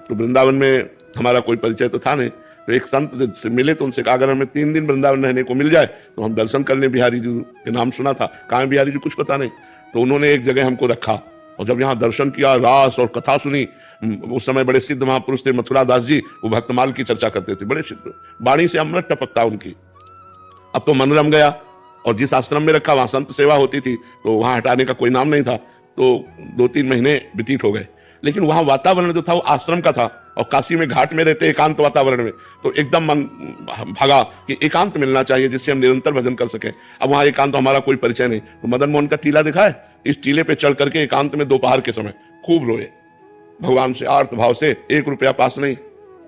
तो वृंदावन में हमारा कोई परिचय तो था नहीं। तो एक संत से मिले तो उनसे कहा अगर हमें 3 दिन वृंदावन रहने को मिल जाए तो हम दर्शन कर लें। बिहारी जी के नाम सुना था, कहाँ बिहारी जी कुछ पता नहीं। तो उन्होंने एक जगह हमको रखा और जब यहाँ दर्शन किया, रास और कथा सुनी। उस समय बड़े सिद्ध महापुरुष थे मथुरा दास जी, वो भक्तमाल की चर्चा करते थे, बड़े सिद्ध, वाणी से अमृत टपकता उनकी। अब तो मन रम गया और जिस आश्रम में रखा वहां संत सेवा होती थी तो वहां हटाने का कोई नाम नहीं था। तो 2-3 महीने व्यतीत हो गए, लेकिन वहां वातावरण जो था वो आश्रम का था और काशी में घाट में रहते एकांत वातावरण में, तो एकदम मन भागा कि एकांत मिलना चाहिए जिससे हम निरंतर भजन कर सकें। अब वहां एकांत तो हमारा कोई परिचय नहीं, तो मदन मोहन का टीला दिखा है, इस टीले पे चढ़ करके एकांत में दोपहर के समय खूब रोए भगवान से आर्त भाव से। 1 रुपया पास नहीं,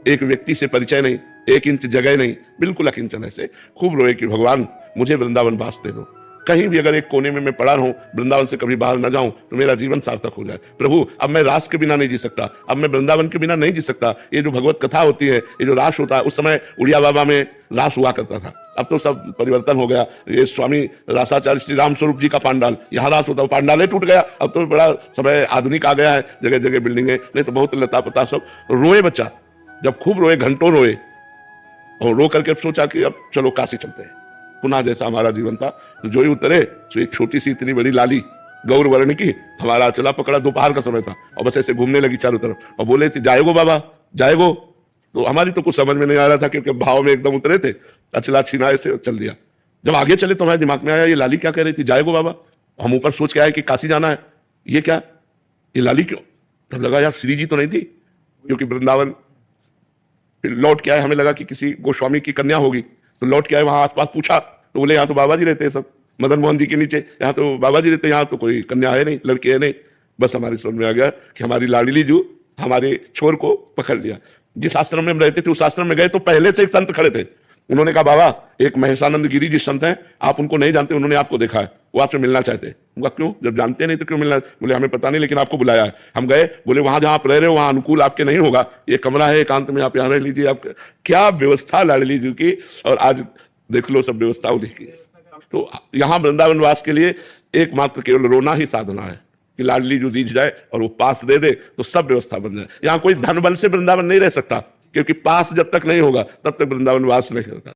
एक व्यक्ति से परिचय नहीं, 1 इंच जगह नहीं, बिल्कुल अकिंचन ऐसे खूब रोए कि भगवान मुझे वृंदावन वास दे दो। कहीं भी अगर एक कोने में मैं पड़ा रहूं, वृंदावन से कभी बाहर न जाऊं तो मेरा जीवन सार्थक हो जाए। प्रभु अब मैं रास के बिना नहीं जी सकता, अब मैं वृंदावन के बिना नहीं जी सकता। ये जो भगवत कथा होती है, ये जो रास होता है, उस समय उड़िया बाबा में रास हुआ करता था, अब तो सब परिवर्तन हो गया। ये स्वामी रासाचार्य श्री राम स्वरूप जी का पांडाल, यहाँ रास होता, पांडाले टूट गया। अब तो बड़ा समय आधुनिक आ गया है, जगह जगह बिल्डिंगे, नहीं तो बहुत लता पता सब। रोए बच्चा, जब खूब रोए, घंटों रोए और रो करके सोचा कि अब चलो काशी चलते हैं। पुनः जैसा हमारा जीवन था, तो जो ही उतरे तो एक छोटी सी इतनी बड़ी लाली गौर वर्ण की हमारा चला पकड़ा, दोपहर का समय था और बस ऐसे घूमने लगी चारों तरफ और बोले थे जाएगो बाबा जाएगो। तो हमारी तो कुछ समझ में नहीं आ रहा था क्योंकि भाव में एकदम उतरे थे, अचला छीना ऐसे चल दिया। जब आगे चले तो हमारे दिमाग में आया ये लाली क्या कह रही थी, जाएगो बाबा। हम ऊपर सोच के आए कि काशी जाना है, ये क्या, ये लाली क्यों। तब लगा यार श्री जी तो नहीं थी, क्योंकि वृंदावन। फिर लौट के आए, हमें लगा कि किसी गोस्वामी की कन्या होगी, तो लौट के आए, वहां आसपास पूछा तो बोले यहाँ तो बाबा जी रहते हैं सब, मदन मोहन जी के नीचे, यहाँ तो बाबा जी रहते हैं, यहाँ तो कोई कन्या है नहीं, लड़के है नहीं। बस हमारी समझ में आ गया कि हमारी लाडली जू हमारे छोर को पकड़ लिया। जिस आश्रम में हम रहते थे उस आश्रम में गए तो पहले से एक संत खड़े थे। उन्होंने कहा बाबा एक महेशानंद गिरी जी संत हैं, आप उनको नहीं जानते, उन्होंने आपको देखा है, वो आपसे मिलना चाहते हैं। उनका क्यों, जब जानते नहीं तो क्यों मिलना। बोले हमें पता नहीं लेकिन आपको बुलाया है। हम गए, बोले वहां जहां आप रह रहे हो वहां अनुकूल आपके नहीं होगा, ये कमरा है एकांत में, आप यहाँ रह लीजिए। आप क्या व्यवस्था लाडली जी की, और आज देख लो सब व्यवस्था उन्हीं की। तो यहाँ वृंदावन वास के लिए एकमात्र केवल रोना ही साधना है कि लाडली जो रीझ जाए और वो पास दे दे तो सब व्यवस्था बन जाए। यहाँ कोई धन बल से वृंदावन नहीं रह सकता, क्योंकि पास जब तक नहीं होगा तब तक वृंदावन वास नहीं होगा।